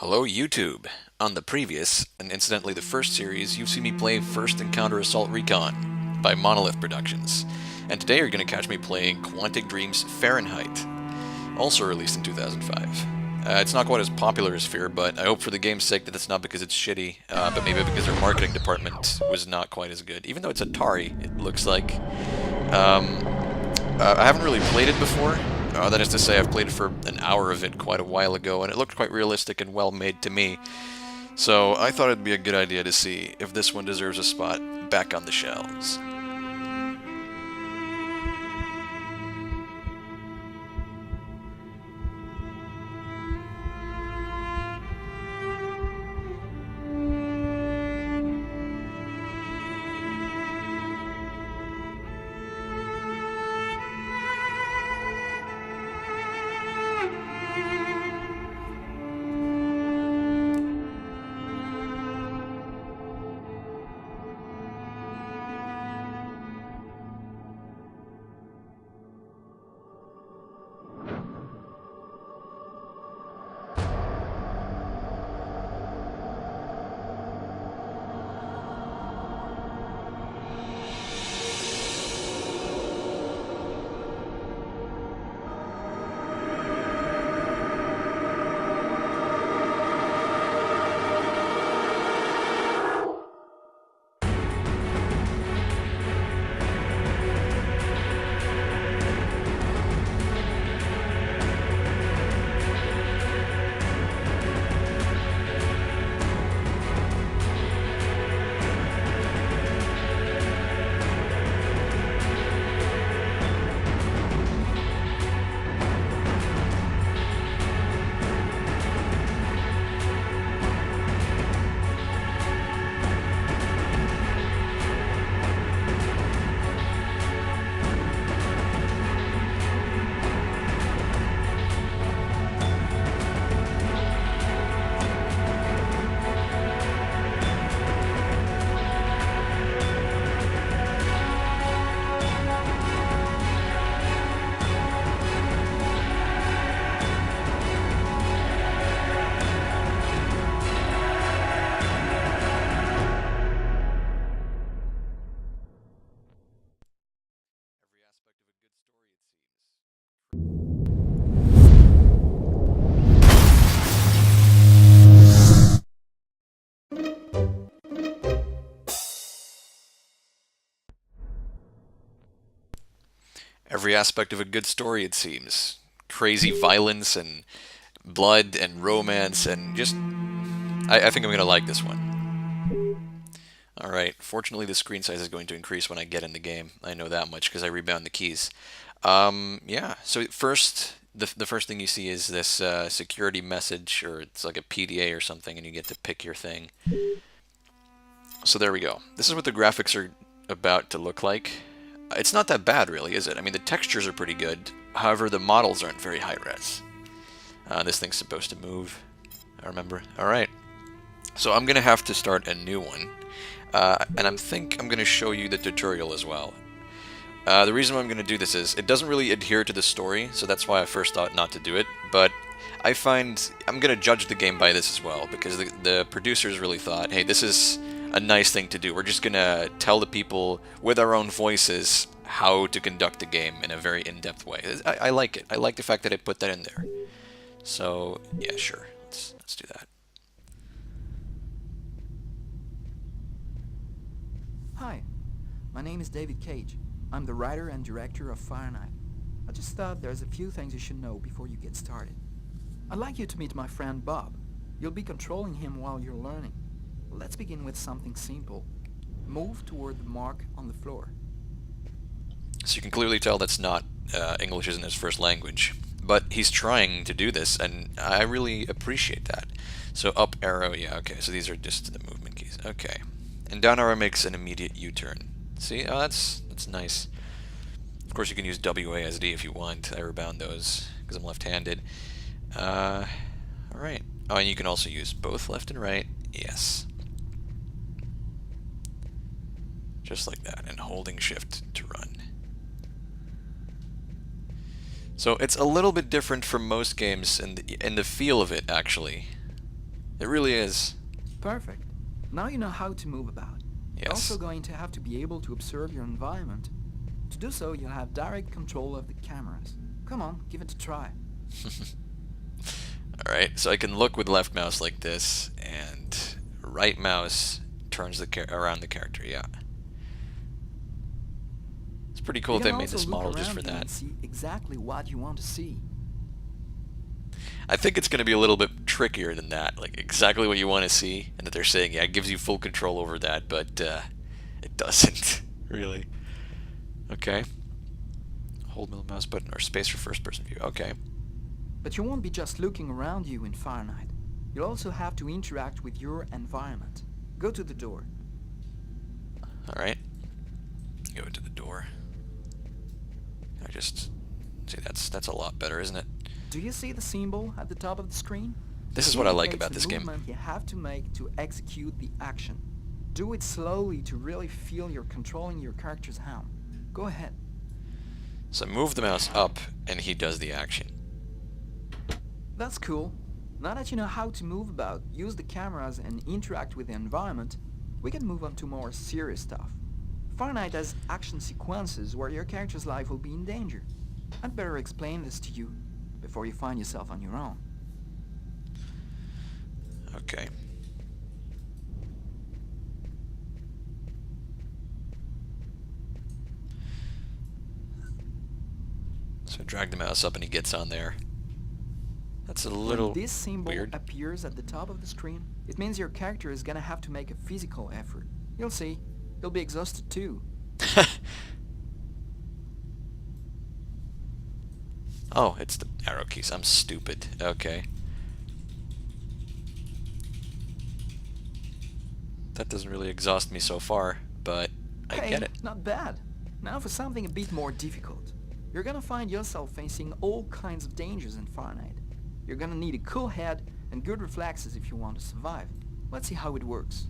Hello YouTube! On the previous, and incidentally the first series, you've seen me play First Encounter Assault Recon by Monolith Productions. And today you're going to catch me playing Quantic Dream's Fahrenheit, also released in 2005. It's not quite as popular as F.E.A.R, but I hope for the game's sake that it's not because it's shitty, but maybe because their marketing department was not quite as good. Even though it's Atari, it looks like. I haven't really played it before. That is to say, I've played for an hour of it quite a while ago, and it looked quite realistic and well made to me. So I thought it'd be a good idea to see if this one deserves a spot back on the shelves. Every aspect of a good story, it seems. Crazy violence and blood and romance and just... I think I'm going to like this one. Alright, fortunately the screen size is going to increase when I get in the game. I know that much because I rebound the keys. Yeah, so first, the first thing you see is this security message, or it's like a PDA or something, and you get to pick your thing. So there we go. This is what the graphics are about to look like. It's not that bad, really, is it? I mean, the textures are pretty good. However, the models aren't very high-res. This thing's supposed to move, I remember. Alright. So I'm going to have to start a new one. And I think I'm going to show you the tutorial as well. The reason why I'm going to do this is, it doesn't really adhere to the story, so that's why I first thought not to do it. But I find I'm going to judge the game by this as well, because the producers really thought, hey, this is a nice thing to do. We're just going to tell the people with our own voices how to conduct the game in a very in-depth way. I like it. I like the fact that I put that in there. So, yeah, sure. Let's do that. Hi, my name is David Cage. I'm the writer and director of Fahrenheit. I just thought there's a few things you should know before you get started. I'd like you to meet my friend Bob. You'll be controlling him while you're learning. Let's begin with something simple. Move toward the mark on the floor. So you can clearly tell that's not English isn't his first language. But he's trying to do this, and I really appreciate that. So up arrow, yeah, okay, so these are just the movement keys. Okay. And down arrow makes an immediate U-turn. See? Oh, that's nice. Of course, you can use WASD if you want. I rebound those, because I'm left-handed. Alright. Oh, and you can also use both left and right. Yes. Just like that, and holding shift to run. So it's a little bit different from most games in the feel of it, actually. It really is. Perfect. Now you know how to move about. You're also Yes. going to have to be able to observe your environment. To do so, you'll have direct control of the cameras. Come on, give it a try. Alright, so I can look with left mouse like this, and right mouse turns around the character, yeah. It's pretty cool You if can they made also this look model just for around you that. and see exactly what you want to see. I think it's going to be a little bit trickier than that, like exactly what you want to see, and that they're saying, yeah, it gives you full control over that, but it doesn't, really. Okay. Hold middle mouse button or space for first person view. Okay. But you won't be just looking around you in Fahrenheit. You'll also have to interact with your environment. Go to the door. Alright. Go to the door. I just see that's a lot better, isn't it? Do you see the symbol at the top of the screen? This It is what I like indicates about the this game. movement you have to make to execute the action. Do it slowly to really feel you're controlling your character's hand. Go ahead. So move the mouse up and he does the action. That's cool. Now that you know how to move about, use the cameras and interact with the environment, we can move on to more serious stuff. Fahrenheit has action sequences where your character's life will be in danger. I'd better explain this to you before you find yourself on your own. Okay. So drag the mouse up and he gets on there. That's a little When this symbol weird. appears at the top of the screen, it means your character is gonna have to make a physical effort. You'll see, you'll be exhausted too. Oh, it's the arrow keys. I'm stupid. Okay. That doesn't really exhaust me so far, but I Hey, get it. not bad. Now for something a bit more difficult. You're gonna find yourself facing all kinds of dangers in Fahrenheit. You're gonna need a cool head and good reflexes if you want to survive. Let's see how it works.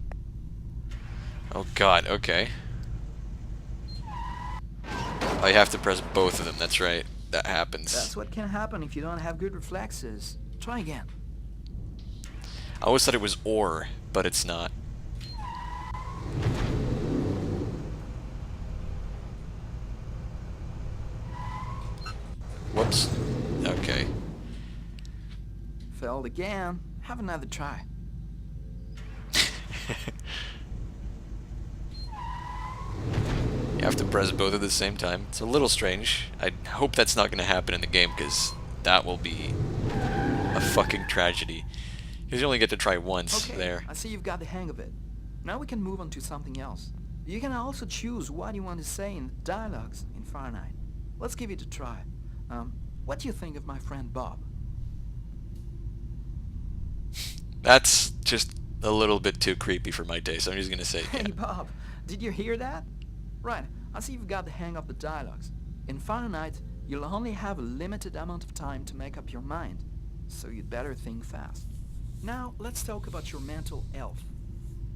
Oh god, okay. I have to press both of them, that's right. That happens. That's what can happen if you don't have good reflexes. Try again. I always thought it was or, but it's not. Whoops. Okay. Failed again. Have another try. You have to press both at the same time. It's a little strange. I hope that's not going to happen in the game, because that will be a fucking tragedy. Because you only get to try once Okay, there. I see you've got the hang of it. Now we can move on to something else. You can also choose what you want to say in the dialogues in Fahrenheit. Let's give it a try. What do you think of my friend Bob? That's just a little bit too creepy for my taste. I'm just going to say, Hey yeah. Bob, did you hear that? Right, I see you've got the hang of the dialogues. In Fahrenheit, you'll only have a limited amount of time to make up your mind, so you'd better think fast. Now, let's talk about your mental health.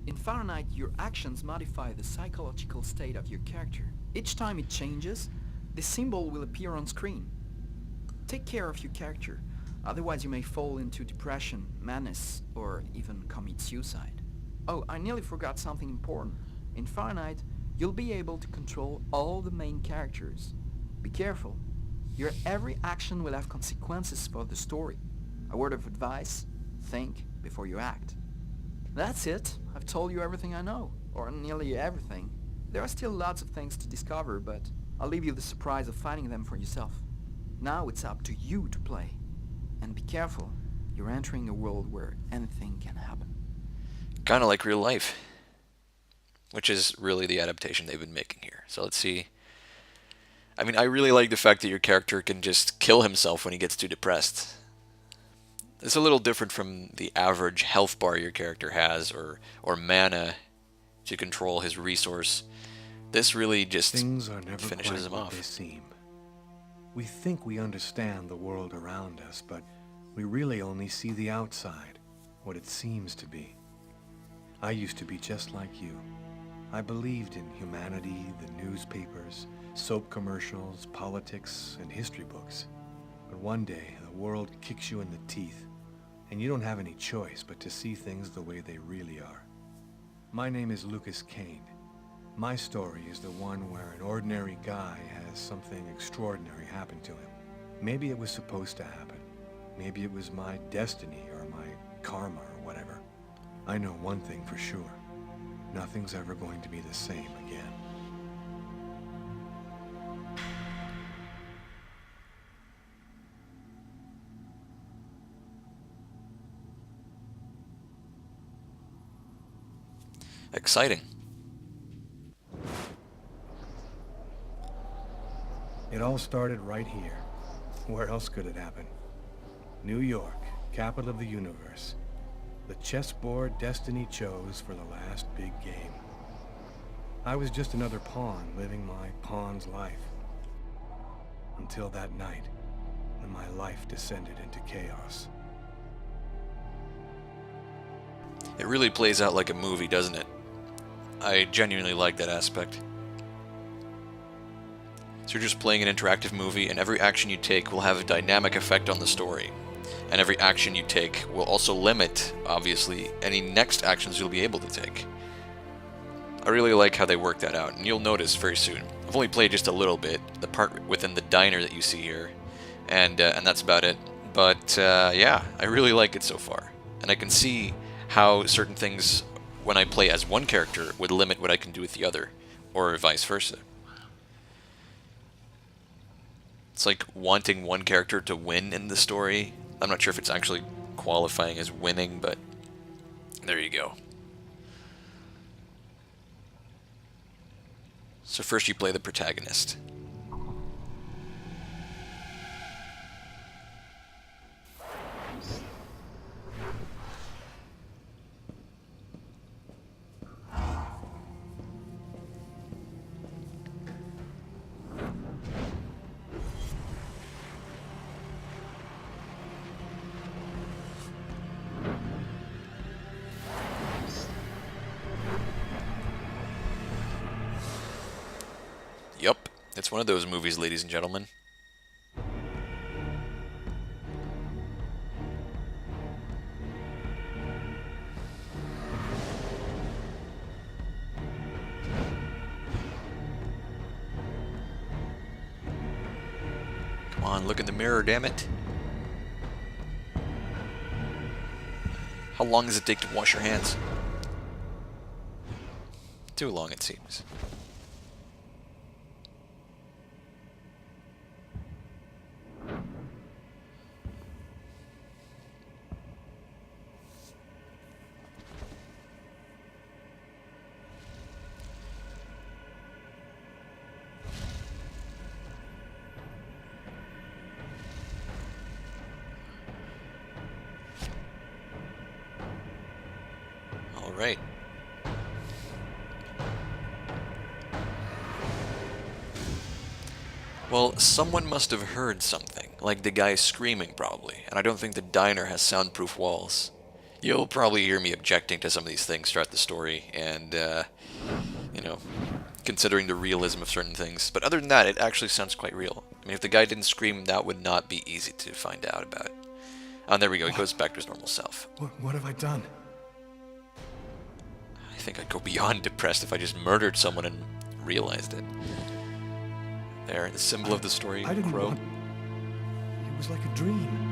In Fahrenheit, your actions modify the psychological state of your character. Each time it changes, the symbol will appear on screen. Take care of your character, otherwise you may fall into depression, madness, or even commit suicide. Oh, I nearly forgot something important. In Fahrenheit, you'll be able to control all the main characters. Be careful. Your every action will have consequences for the story. A word of advice, think before you act. That's it. I've told you everything I know, or nearly everything. There are still lots of things to discover, but I'll leave you the surprise of finding them for yourself. Now it's up to you to play. And be careful, you're entering a world where anything can happen. Kind of like real life. Which is really the adaptation they've been making here. So let's see. I mean, I really like the fact that your character can just kill himself when he gets too depressed. It's a little different from the average health bar your character has, or mana to control his resource. This really just Things are never finishes quite him what they off. seem. We think we understand the world around us, but we really only see the outside, what it seems to be. I used to be just like you. I believed in humanity, the newspapers, soap commercials, politics, and history books. But one day, the world kicks you in the teeth. and you don't have any choice but to see things the way they really are. My name is Lucas Kane. My story is the one where an ordinary guy has something extraordinary happen to him. Maybe it was supposed to happen. Maybe it was my destiny or my karma or whatever. I know one thing for sure. Nothing's ever going to be the same again. Exciting. It all started right here. Where else could it happen? New York, capital of the universe. The chessboard destiny chose for the last big game. I was just another pawn living my pawn's life. Until that night, when my life descended into chaos. It really plays out like a movie, doesn't it? I genuinely like that aspect. So you're just playing an interactive movie, and every action you take will have a dynamic effect on the story. And every action you take will also limit, obviously, any next actions you'll be able to take. I really like how they work that out, and you'll notice very soon. I've only played just a little bit, the part within the diner that you see here, and that's about it. But yeah, I really like it so far. And I can see how certain things, when I play as one character, would limit what I can do with the other, or vice versa. It's like wanting one character to win in the story. I'm not sure if it's actually qualifying as winning, but there you go. So first you play the protagonist. Yup, it's one of those movies, ladies and gentlemen. Come on, look in the mirror, damn it. How long does it take to wash your hands? Too long, it seems. All right. Well, someone must have heard something, like the guy screaming probably, and I don't think the diner has soundproof walls. You'll probably hear me objecting to some of these things throughout the story, and, you know, considering the realism of certain things. But other than that, it actually sounds quite real. I mean, if the guy didn't scream, that would not be easy to find out about. Oh, there we go, he goes back to his normal self. What have I done? I think I'd go beyond depressed if I just murdered someone and realized it. There, the symbol of the story, I didn't crow. want... It was like a dream.